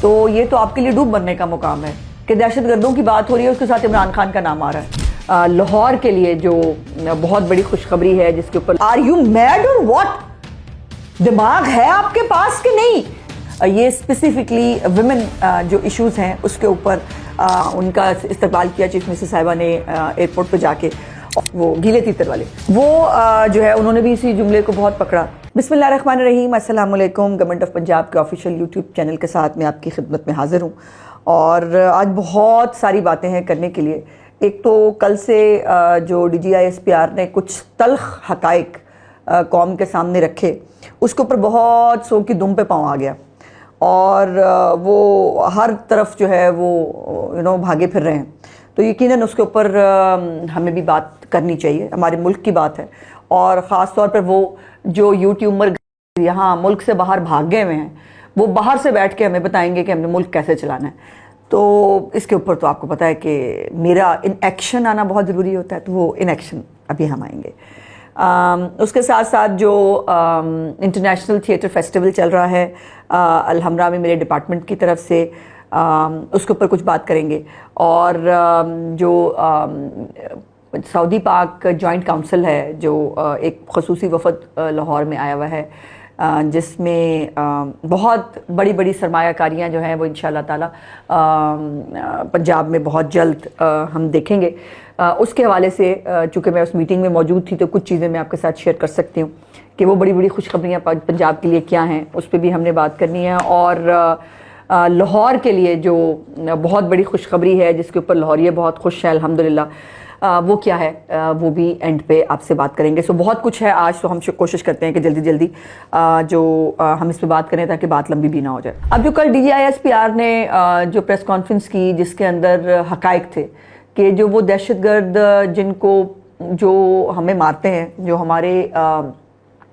تو یہ تو آپ کے لیے ڈوب مرنے کا مقام ہے کہ دہشت گردوں کی بات ہو رہی ہے، اس کے ساتھ عمران خان کا نام آ رہا ہے۔ لاہور کے لیے جو بہت بڑی خوشخبری ہے جس کے اوپر آر یو میڈ اور واٹ، دماغ ہے آپ کے پاس کہ نہیں؟ یہ اسپیسیفکلی ویمن جو ایشوز ہیں اس کے اوپر ان کا استقبال کیا چیف منسٹر صاحبہ نے ایئرپورٹ پہ جا کے، وہ گیلے تیتر والے، وہ جو ہے انہوں نے بھی اسی جملے کو بہت پکڑا۔ بسم اللہ الرحمن الرحیم، السلام علیکم۔ گورنمنٹ آف پنجاب کے آفیشیل یوٹیوب چینل کے ساتھ میں آپ کی خدمت میں حاضر ہوں، اور آج بہت ساری باتیں ہیں کرنے کے لیے۔ ایک تو کل سے جو D G I S P R نے کچھ تلخ حقائق قوم کے سامنے رکھے، اس کے اوپر بہت سو کی دم پہ پاؤں آ گیا، اور وہ ہر طرف جو ہے وہ بھاگے پھر رہے ہیں۔ تو یقیناً اس کے اوپر ہمیں بھی بات کرنی چاہیے، ہمارے ملک کی بات ہے، اور خاص طور پر وہ جو یوٹیوبر یہاں ملک سے باہر بھاگ گئے ہوئے ہیں، وہ باہر سے بیٹھ کے ہمیں بتائیں گے کہ ہم نے ملک کیسے چلانا ہے۔ تو اس کے اوپر تو آپ کو پتہ ہے کہ میرا ان ایکشن آنا بہت ضروری ہوتا ہے، تو وہ ان ایکشن ابھی ہم آئیں گے۔ اس کے ساتھ ساتھ جو انٹرنیشنل تھیٹر فیسٹیول چل رہا ہے الحمرا میں میرے ڈپارٹمنٹ کی طرف سے، اس کے اوپر کچھ بات کریں گے۔ اور جو سعودی پاک جوائنٹ کونسل ہے، جو ایک خصوصی وفد لاہور میں آیا ہوا ہے، جس میں بہت بڑی بڑی سرمایہ کاریاں جو ہیں وہ انشاءاللہ تعالی پنجاب میں بہت جلد ہم دیکھیں گے۔ اس کے حوالے سے چونکہ میں اس میٹنگ میں موجود تھی، تو کچھ چیزیں میں آپ کے ساتھ شیئر کر سکتی ہوں کہ وہ بڑی بڑی خوشخبریاں پنجاب کے لیے کیا ہیں، اس پہ بھی ہم نے بات کرنی ہے۔ اور لاہور کے لیے جو بہت بڑی خوشخبری ہے جس کے اوپر لاہوریے بہت خوش ہیں الحمدللہ، وہ کیا ہے، وہ بھی اینڈ پہ آپ سے بات کریں گے۔ سو بہت کچھ ہے آج، تو ہم کوشش کرتے ہیں کہ جلدی جلدی جو ہم اس پہ بات کریں تاکہ بات لمبی بھی نہ ہو جائے۔ اب جو کل D G I S P R نے جو پریس کانفرنس کی، جس کے اندر حقائق تھے کہ جو وہ دہشت گرد جن کو جو ہمیں مارتے ہیں، جو ہمارے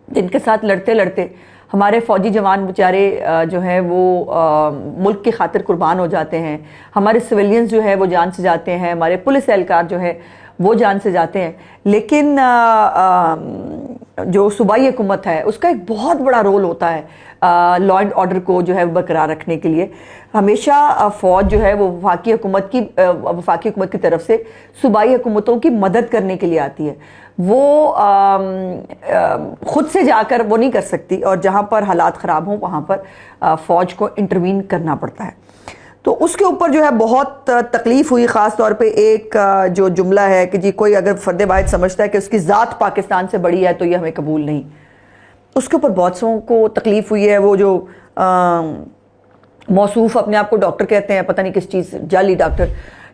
جن کے ساتھ لڑتے لڑتے ہمارے فوجی جوان بیچارے جو ہیں وہ ملک کی خاطر قربان ہو جاتے ہیں، ہمارے سویلینز جو ہے وہ جان سے جاتے ہیں، ہمارے پولیس اہلکار جو ہے وہ جان سے جاتے ہیں، لیکن جو صوبائی حکومت ہے اس کا ایک بہت بڑا رول ہوتا ہے لا اینڈ آرڈر کو جو ہے برقرار رکھنے کے لیے۔ ہمیشہ فوج جو ہے وہ وفاقی حکومت کی طرف سے صوبائی حکومتوں کی مدد کرنے کے لیے آتی ہے، وہ خود سے جا کر وہ نہیں کر سکتی، اور جہاں پر حالات خراب ہوں وہاں پر فوج کو انٹروین کرنا پڑتا ہے۔ تو اس کے اوپر جو ہے بہت تکلیف ہوئی، خاص طور پہ ایک جو جملہ ہے کہ جی کوئی اگر فرد واحد سمجھتا ہے کہ اس کی ذات پاکستان سے بڑی ہے تو یہ ہمیں قبول نہیں، اس کے اوپر بہت سوں کو تکلیف ہوئی ہے۔ وہ جو موصوف اپنے آپ کو ڈاکٹر کہتے ہیں، پتہ نہیں کس چیز، جعلی ڈاکٹر،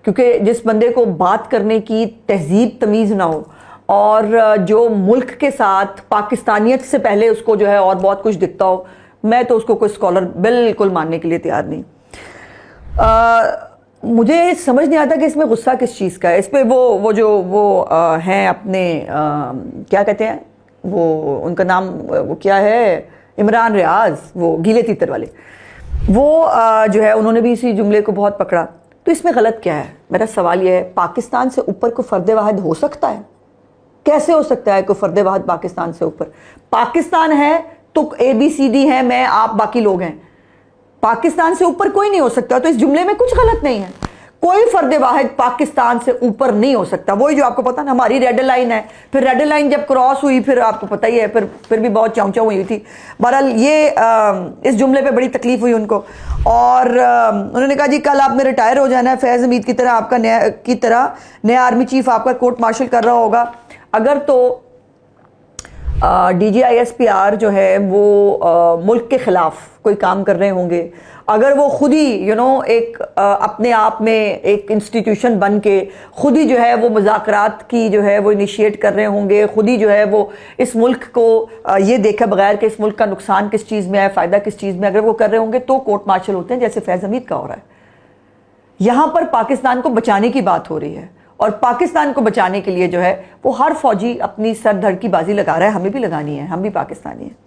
کیونکہ جس بندے کو بات کرنے کی تہذیب تمیز نہ ہو، اور جو ملک کے ساتھ پاکستانیت سے پہلے اس کو جو ہے اور بہت کچھ دکھتا ہو، میں تو اس کو کوئی اسکالر بالکل ماننے کے لیے تیار نہیں۔ مجھے سمجھ نہیں آتا کہ اس میں غصہ کس چیز کا ہے۔ اس پہ وہ جو ہیں اپنے کیا کہتے ہیں، وہ ان کا نام وہ کیا ہے، عمران ریاض، وہ گیلے تیتر والے، وہ جو ہے انہوں نے بھی اسی جملے کو بہت پکڑا۔ تو اس میں غلط کیا ہے؟ میرا سوال یہ ہے، پاکستان سے اوپر کوئی فرد واحد ہو سکتا ہے؟ کیسے ہو سکتا ہے کوئی فرد واحد پاکستان سے اوپر؟ پاکستان ہے تو اے بی سی ڈی ہے، میں آپ باقی لوگ ہیں، پاکستان سے اوپر کوئی نہیں ہو سکتا۔ تو اس جملے میں کچھ غلط نہیں ہے، کوئی فرد واحد پاکستان سے اوپر نہیں ہو سکتا۔ وہی جو آپ کو پتا نا، ہماری ریڈ لائن ہے، پھر ریڈ لائن جب کراس ہوئی پھر آپ کو پتہ ہی ہے، پھر بھی بہت چاؤں چاؤں ہوئی تھی۔ بہرحال یہ اس جملے پہ بڑی تکلیف ہوئی ان کو، اور انہوں نے کہا جی کل آپ نے ریٹائر ہو جانا ہے، فیض حمید کی طرح نیا آرمی چیف آپ کا کورٹ مارشل کر رہا ہوگا۔ اگر تو D G I S P R جو ہے وہ ملک کے خلاف کوئی کام کر رہے ہوں گے، اگر وہ خود ہی ایک اپنے آپ میں ایک انسٹیٹیوشن بن کے خود ہی جو ہے وہ مذاکرات کی جو ہے وہ انیشیٹ کر رہے ہوں گے، خود ہی جو ہے وہ اس ملک کو یہ دیکھے بغیر کہ اس ملک کا نقصان کس چیز میں ہے، فائدہ کس چیز میں، اگر وہ کر رہے ہوں گے تو کورٹ مارشل ہوتے ہیں، جیسے فیض حمید کا ہو رہا ہے۔ یہاں پر پاکستان کو بچانے کی بات ہو رہی ہے، اور پاکستان کو بچانے کے لیے جو ہے وہ ہر فوجی اپنی سر دھڑ کی بازی لگا رہا ہے، ہمیں بھی لگانی ہے، ہم بھی پاکستانی ہیں۔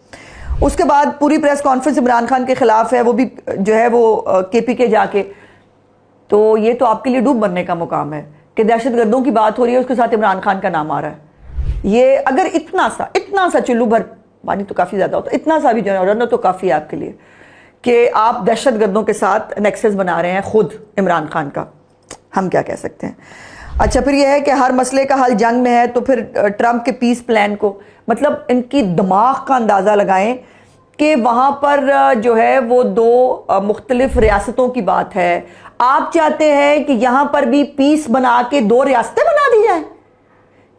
اس کے بعد پوری پریس کانفرنس عمران خان کے خلاف ہے، وہ بھی جو ہے وہ کے پی کے جا کے، تو یہ تو آپ کے لیے ڈوب مرنے کا مقام ہے کہ دہشت گردوں کی بات ہو رہی ہے، اس کے ساتھ عمران خان کا نام آ رہا ہے۔ یہ اگر اتنا سا چلو بھر پانی تو کافی زیادہ ہوتا ہے، اتنا سا بھی جو ہے تو کافی ہے آپ کے لیے کہ آپ دہشت گردوں کے ساتھ نیکسس بنا رہے ہیں خود عمران خان کا. ہم کیا کہہ سکتے ہیں؟ اچھا پھر یہ ہے کہ ہر مسئلے کا حل جنگ میں ہے، تو پھر ٹرمپ کے پیس پلان کو، مطلب ان کی دماغ کا اندازہ لگائیں کہ وہاں پر جو ہے وہ دو مختلف ریاستوں کی بات ہے. آپ چاہتے ہیں کہ یہاں پر بھی پیس بنا کے دو ریاستیں بنا دی جائیں،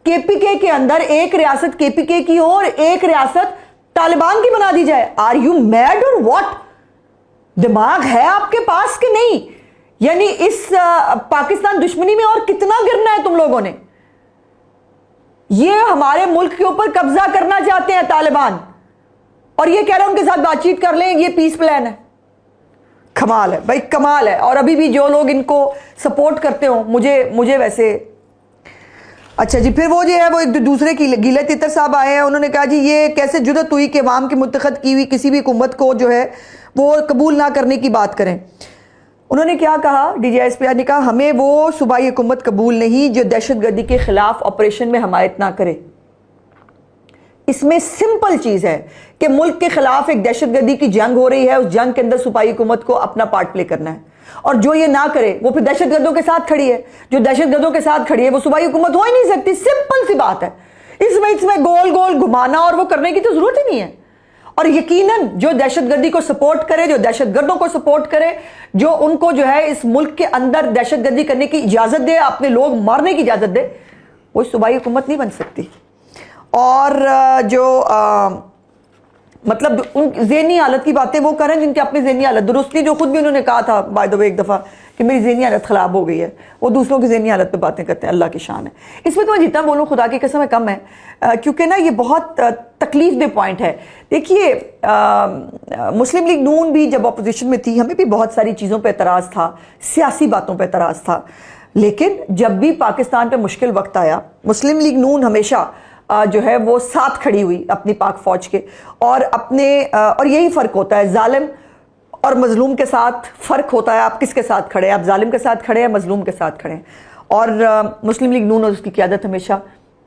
کے پی کے اندر ایک ریاست کے پی کے کی ہو اور ایک ریاست طالبان کی بنا دی جائے. آر یو میڈ اور واٹ؟ دماغ ہے آپ کے پاس کہ نہیں؟ یعنی اس پاکستان دشمنی میں اور کتنا گرنا ہے تم لوگوں نے؟ یہ ہمارے ملک کے اوپر قبضہ کرنا چاہتے ہیں طالبان، اور یہ کہہ رہے ہیں ان کے ساتھ بات چیت کر لیں، یہ پیس پلان ہے. کمال ہے بھائی، کمال ہے. اور ابھی بھی جو لوگ ان کو سپورٹ کرتے ہوں، مجھے ویسے. اچھا جی پھر وہ جو ہے وہ ایک دوسرے کی گیلہ تیتر صاحب آئے ہیں، انہوں نے کہا جی یہ کیسے جرأت ہوئی کہ عوام کی منتخب کی ہوئی کسی بھی حکومت کو جو ہے وہ قبول نہ کرنے کی بات کریں. انہوں نے کیا کہا؟ D G S P R نے کہا ہمیں وہ صوبائی حکومت قبول نہیں جو دہشت گردی کے خلاف آپریشن میں حمایت نہ کرے. اس میں سمپل چیز ہے کہ ملک کے خلاف ایک دہشت گردی کی جنگ ہو رہی ہے، اس جنگ کے اندر صوبائی حکومت کو اپنا پارٹ پلے کرنا ہے، اور جو یہ نہ کرے وہ پھر دہشت گردوں کے ساتھ کھڑی ہے. جو دہشت گردوں کے ساتھ کھڑی ہے وہ صوبائی حکومت ہو ہی نہیں سکتی. سمپل سی بات ہے. اس میں گول گول گھمانا اور وہ کرنے کی تو ضرورت ہی نہیں ہے. اور یقیناً جو دہشت گردی کو سپورٹ کرے، جو دہشت گردوں کو سپورٹ کرے، جو ان کو جو ہے اس ملک کے اندر دہشت گردی کرنے کی اجازت دے، اپنے لوگ مارنے کی اجازت دے، وہ صوبائی حکومت نہیں بن سکتی. اور جو مطلب ان ذہنی حالت کی باتیں وہ کریں جن کی اپنی ذہنی حالت درست نہیں، جو خود بھی انہوں نے کہا تھا بائی دا وے ایک دفعہ کہ میری ذہنی حالت خراب ہو گئی ہے. وہ دوسروں کی ذہنی حالت پہ باتیں کرتے ہیں، اللہ کی شان ہے. اس میں تو میں جتنا بولوں خدا کی قسم ہے کم ہے، کیونکہ نا یہ بہت تکلیف دہ پوائنٹ ہے. دیکھیے مسلم لیگ نون بھی جب اپوزیشن میں تھی، ہمیں بھی بہت ساری چیزوں پہ اعتراض تھا، سیاسی باتوں پہ اعتراض تھا، لیکن جب بھی پاکستان پہ مشکل وقت آیا مسلم لیگ نون ہمیشہ جو ہے وہ ساتھ کھڑی ہوئی اپنی پاک فوج کے. اور اور یہی فرق ہوتا ہے ظالم اور مظلوم کے ساتھ، فرق ہوتا ہے آپ کس کے ساتھ کھڑے ہیں، آپ ظالم کے ساتھ کھڑے ہیں، مظلوم کے ساتھ کھڑے ہیں. اور مسلم لیگ نون اور اس کی قیادت ہمیشہ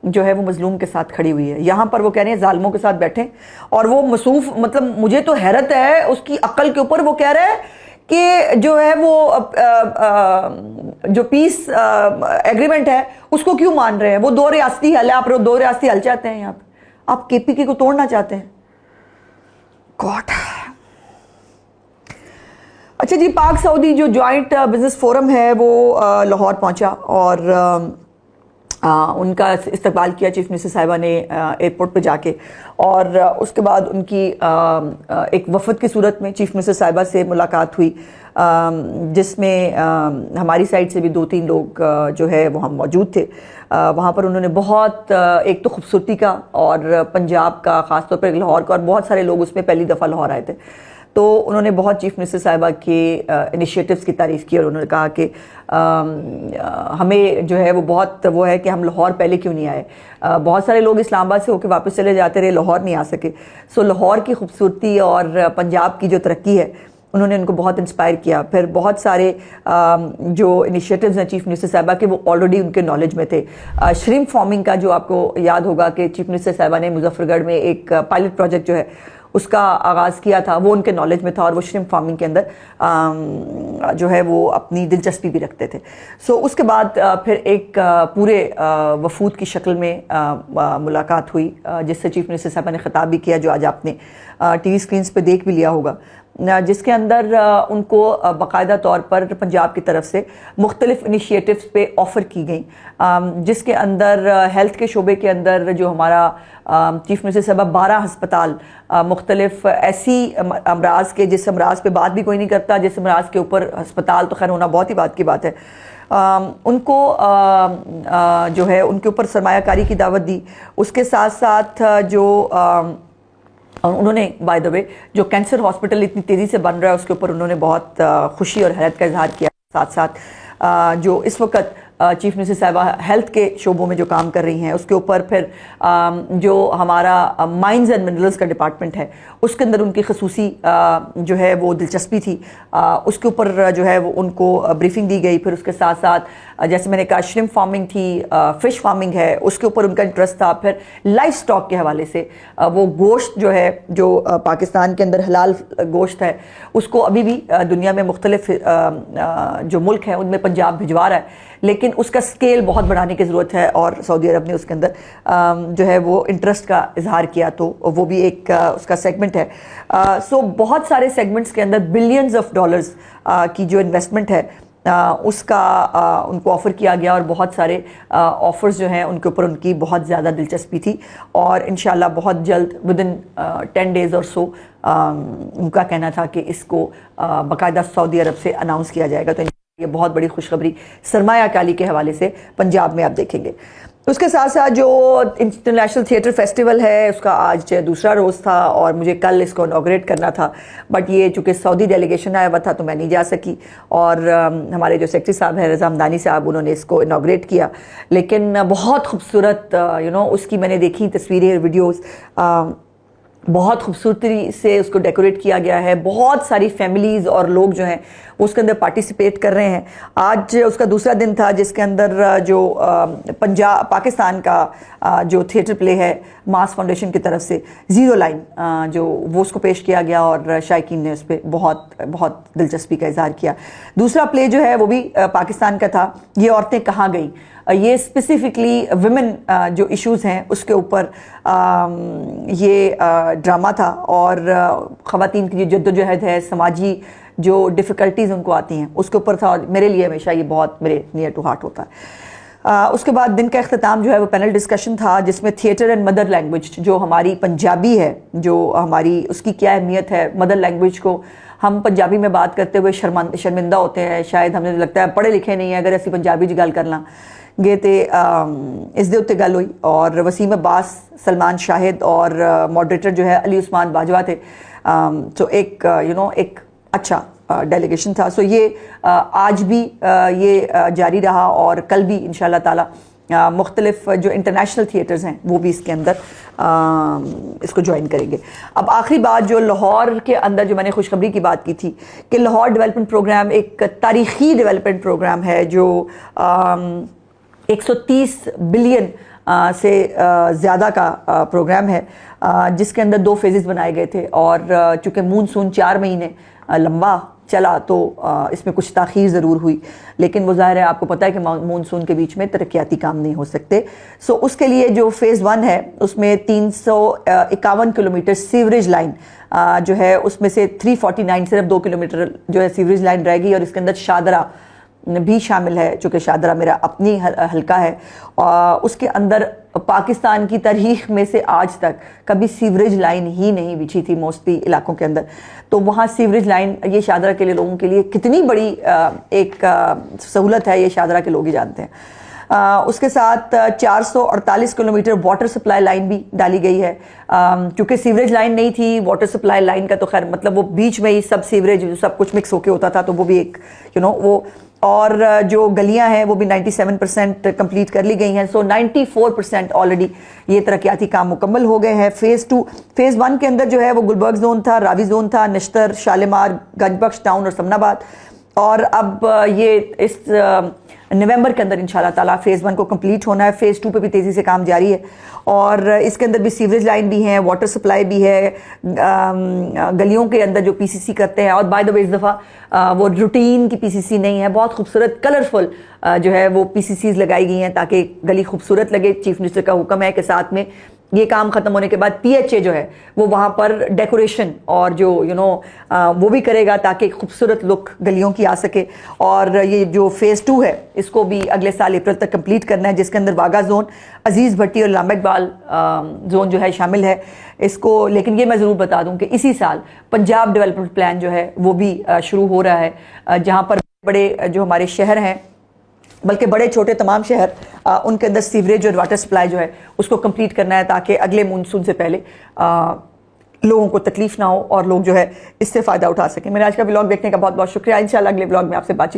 جو ہے وہ مظلوم کے ساتھ کھڑی ہوئی ہے. یہاں پر وہ کہہ رہے ہیں ظالموں کے ساتھ بیٹھیں، اور وہ مصوف، مطلب مجھے تو حیرت ہے اس کی عقل کے اوپر. وہ کہہ رہے ہیں کہ جو ہے وہ جو پیس ایگریمنٹ ہے اس کو کیوں مان رہے ہیں؟ وہ دو ریاستی حل ہے، آپ دو ریاستی حل چاہتے ہیں، یہاں پہ آپ کے پی کے کو توڑنا چاہتے ہیں. گاڈ. اچھا جی پاک سعودی جو جوائنٹ بزنس فورم ہے وہ لاہور پہنچا، اور ان کا استقبال کیا چیف منسٹر صاحبہ نے ایئرپورٹ پہ جا کے. اور اس کے بعد ان کی ایک وفد کی صورت میں چیف منسٹر صاحبہ سے ملاقات ہوئی، جس میں ہماری سائڈ سے بھی 2-3 لوگ جو ہے وہ ہم موجود تھے. وہاں پر انہوں نے بہت ایک تو خوبصورتی کا اور پنجاب کا، خاص طور پر لاہور کا، اور بہت سارے لوگ اس میں پہلی دفعہ لاہور آئے تھے، تو انہوں نے بہت چیف منسٹر صاحبہ کے انیشیٹوز کی تعریف کی. اور انہوں نے کہا کہ ہمیں جو ہے وہ بہت وہ ہے کہ ہم لاہور پہلے کیوں نہیں آئے. بہت سارے لوگ اسلام آباد سے ہو کے واپس چلے جاتے رہے، لاہور نہیں آ سکے. سو لاہور کی خوبصورتی اور پنجاب کی جو ترقی ہے انہوں نے ان کو بہت انسپائر کیا. پھر بہت سارے جو انیشیٹوز ہیں چیف منسٹر صاحبہ کے وہ آلریڈی ان کے نالج میں تھے. شرمپ فارمنگ کا جو آپ کو یاد ہوگا کہ چیف منسٹر صاحبہ نے مظفر گڑھ میں ایک پائلٹ پروجیکٹ جو ہے اس کا آغاز کیا تھا، وہ ان کے نالج میں تھا، اور وہ شرمپ فارمنگ کے اندر جو ہے وہ اپنی دلچسپی بھی رکھتے تھے. سو اس کے بعد پھر ایک پورے وفود کی شکل میں ملاقات ہوئی، جس سے چیف منسٹر صاحبہ نے خطاب بھی کیا، جو آج آپ نے ٹی وی اسکرینز پہ دیکھ بھی لیا ہوگا، جس کے اندر ان کو باقاعدہ طور پر پنجاب کی طرف سے مختلف انیشیٹوز پہ آفر کی گئیں، جس کے اندر ہیلتھ کے شعبے کے اندر جو ہمارا چیف منسٹر صاحبہ 12 ہسپتال مختلف ایسی امراض کے، جس امراض پہ بات بھی کوئی نہیں کرتا، جس امراض کے اوپر ہسپتال تو خیر ہونا بہت ہی بات کی بات ہے، ان کو جو ہے ان کے اوپر سرمایہ کاری کی دعوت دی. اس کے ساتھ ساتھ جو انہوں نے بائی دا وے جو کینسر ہاسپٹل اتنی تیزی سے بن رہا ہے اس کے اوپر انہوں نے بہت خوشی اور حیرت کا اظہار کیا. ساتھ ساتھ جو اس وقت چیف منسٹر صاحبہ ہیلتھ کے شعبوں میں جو کام کر رہی ہیں، اس کے اوپر پھر جو ہمارا مائنز اینڈ منرلز کا ڈپارٹمنٹ ہے اس کے اندر ان کی خصوصی جو ہے وہ دلچسپی تھی، اس کے اوپر جو ہے وہ ان کو بریفنگ دی گئی۔ پھر اس کے ساتھ ساتھ جیسے میں نے کہا شرمپ فارمنگ تھی، فش فارمنگ ہے، اس کے اوپر ان کا انٹرسٹ تھا۔ پھر لائف سٹاک کے حوالے سے وہ گوشت جو ہے جو پاکستان کے اندر حلال گوشت ہے اس کو ابھی بھی دنیا میں مختلف جو ملک ہیں ان میں پنجاب بھجوا رہا ہے، لیکن اس کا سکیل بہت بڑھانے کی ضرورت ہے، اور سعودی عرب نے اس کے اندر جو ہے وہ انٹرسٹ کا اظہار کیا، تو وہ بھی ایک اس کا سیگمنٹ ہے۔ سو بہت سارے سیگمنٹس کے اندر بلینز آف ڈالرز کی جو انویسٹمنٹ ہے اس کا ان کو آفر کیا گیا، اور بہت سارے آفرز جو ہیں ان کے اوپر ان کی بہت زیادہ دلچسپی تھی، اور انشاءاللہ بہت جلد ودن 10 days اور سو ان کا کہنا تھا کہ اس کو باقاعدہ سعودی عرب سے اناؤنس کیا جائے گا۔ تو یہ بہت بڑی خوشخبری سرمایہ کاری کے حوالے سے پنجاب میں آپ دیکھیں گے۔ اس کے ساتھ ساتھ جو انٹرنیشنل تھیٹر فیسٹیول ہے اس کا آج دوسرا روز تھا، اور مجھے کل اس کو انوگریٹ کرنا تھا، بٹ یہ چونکہ سعودی ڈیلیگیشن آیا ہوا تھا تو میں نہیں جا سکی، اور ہمارے جو سیکرٹری صاحب ہیں رضا ہمدانی صاحب انہوں نے اس کو انوگریٹ کیا۔ لیکن بہت خوبصورت اس کی میں نے دیکھی تصویریں، ویڈیوز، بہت خوبصورتی سے اس کو ڈیکوریٹ کیا گیا ہے، بہت ساری فیملیز اور لوگ جو ہیں اس کے اندر پارٹیسپیٹ کر رہے ہیں۔ آج اس کا دوسرا دن تھا جس کے اندر جو پاکستان کا جو تھیٹر پلے ہے ماس فاؤنڈیشن کی طرف سے زیرو لائن جو وہ اس کو پیش کیا گیا، اور شائقین نے اس پہ بہت بہت دلچسپی کا اظہار کیا۔ دوسرا پلے جو ہے وہ بھی پاکستان کا تھا، یہ عورتیں کہاں گئیں۔ یہ اسپیسیفکلی ویمن جو ایشوز ہیں اس کے اوپر یہ ڈرامہ تھا، اور خواتین کی جو جدوجہد ہے، سماجی جو ڈیفیکلٹیز ان کو آتی ہیں اس کے اوپر تھا، اور میرے لیے ہمیشہ یہ بہت میرے نیئر ٹو ہارٹ ہوتا ہے۔ اس کے بعد دن کا اختتام جو ہے وہ پینل ڈسکشن تھا، جس میں تھیٹر اینڈ مدر لینگویج جو ہماری پنجابی ہے، جو ہماری اس کی کیا اہمیت ہے۔ مدر لینگویج کو ہم پنجابی میں بات کرتے ہوئے شرمندہ ہوتے ہیں، شاید ہمیں لگتا ہے پڑھے لکھے نہیں ہیں اگر ایسی پنجابی گل کرنا گے تے اس دے اتنے گل ہوئی۔ اور وسیم عباس، سلمان شاہد اور ماڈریٹر جو ہے علی عثمان باجوہ تھے، تو ایک ایک اچھا ڈیلیگیشن تھا۔ سو یہ آج بھی یہ جاری رہا، اور کل بھی انشاءاللہ تعالی مختلف جو انٹرنیشنل تھیٹرز ہیں وہ بھی اس کے اندر اس کو جوائن کریں گے۔ اب آخری بات جو لاہور کے اندر جو میں نے خوشخبری کی بات کی تھی کہ لاہور ڈیولپمنٹ پروگرام ایک تاریخی ڈیولپمنٹ پروگرام ہے جو 130 بلین سے زیادہ کا پروگرام ہے، جس کے اندر 2 فیزز بنائے گئے تھے، اور چونکہ مونسون 4 مہینے لمبا چلا تو اس میں کچھ تاخیر ضرور ہوئی، لیکن وہ ظاہر ہے آپ کو پتہ ہے کہ مونسون کے بیچ میں ترقیاتی کام نہیں ہو سکتے۔ سو اس کے لیے جو فیز 1 ہے اس میں 351 کلومیٹر سیوریج لائن جو ہے اس میں سے 349 صرف 2 کلومیٹر جو ہے سیوریج لائن رہ گئی، اور اس کے اندر شادرہ بھی شامل ہے، چونکہ شادرہ میرا اپنی حلقہ ہے۔ اس کے اندر پاکستان کی تاریخ میں سے آج تک کبھی سیوریج لائن ہی نہیں بچھی تھی موسٹلی علاقوں کے اندر، تو وہاں سیوریج لائن یہ شادرہ کے لیے لوگوں کے لیے کتنی بڑی ایک سہولت ہے، یہ شادرہ کے لوگ ہی جانتے ہیں۔ اس کے ساتھ 448 کلومیٹر واٹر سپلائی لائن بھی ڈالی گئی ہے، کیونکہ سیوریج لائن نہیں تھی، واٹر سپلائی لائن کا تو خیر مطلب وہ بیچ میں ہی سب سیوریج سب کچھ مکس ہو کے ہوتا تھا، تو وہ بھی ایک وہ، اور جو گلیاں ہیں وہ بھی 97% کمپلیٹ کر لی گئی ہیں۔ سو 94% آلریڈی یہ ترقیاتی کام مکمل ہو گئے ہیں۔ فیز 1 کے اندر جو ہے وہ گلبرگ زون تھا، راوی زون تھا، نشتر، شالمار، گنج بخش ٹاؤن اور سمن آباد، اور اب یہ اس نومبر کے اندر انشاءاللہ تعالیٰ فیز 1 کو کمپلیٹ ہونا ہے۔ فیز 2 پہ بھی تیزی سے کام جاری ہے، اور اس کے اندر بھی سیوریج لائن بھی ہیں، واٹر سپلائی بھی ہے، گلیوں کے اندر جو پی سی سی کرتے ہیں، اور بائی دا وے اس دفعہ وہ روٹین کی پی سی سی نہیں ہے، بہت خوبصورت کلرفل جو ہے وہ پی سی سیز لگائی گئی ہیں تاکہ گلی خوبصورت لگے۔ چیف منسٹر کا حکم ہے کہ ساتھ میں یہ کام ختم ہونے کے بعد پی ایچ اے جو ہے وہ وہاں پر ڈیکوریشن اور جو وہ بھی کرے گا تاکہ خوبصورت لک گلیوں کی آ سکے۔ اور یہ جو فیز 2 ہے اس کو بھی اگلے سال اپریل تک کمپلیٹ کرنا ہے، جس کے اندر واگا زون، عزیز بھٹی اور علامہ اقبال زون جو ہے شامل ہے اس کو۔ لیکن یہ میں ضرور بتا دوں کہ اسی سال پنجاب ڈیولپمنٹ پلان جو ہے وہ بھی شروع ہو رہا ہے، جہاں پر بڑے جو ہمارے شہر ہیں، بلکہ بڑے چھوٹے تمام شہر، ان کے اندر سیوریج اور واٹر سپلائی جو ہے اس کو کمپلیٹ کرنا ہے تاکہ اگلے مونسون سے پہلے لوگوں کو تکلیف نہ ہو اور لوگ جو ہے اس سے فائدہ اٹھا سکیں۔ میرے آج کا ولاگ دیکھنے کا بہت بہت شکریہ۔ انشاءاللہ اگلے ولاگ میں آپ سے بات چیت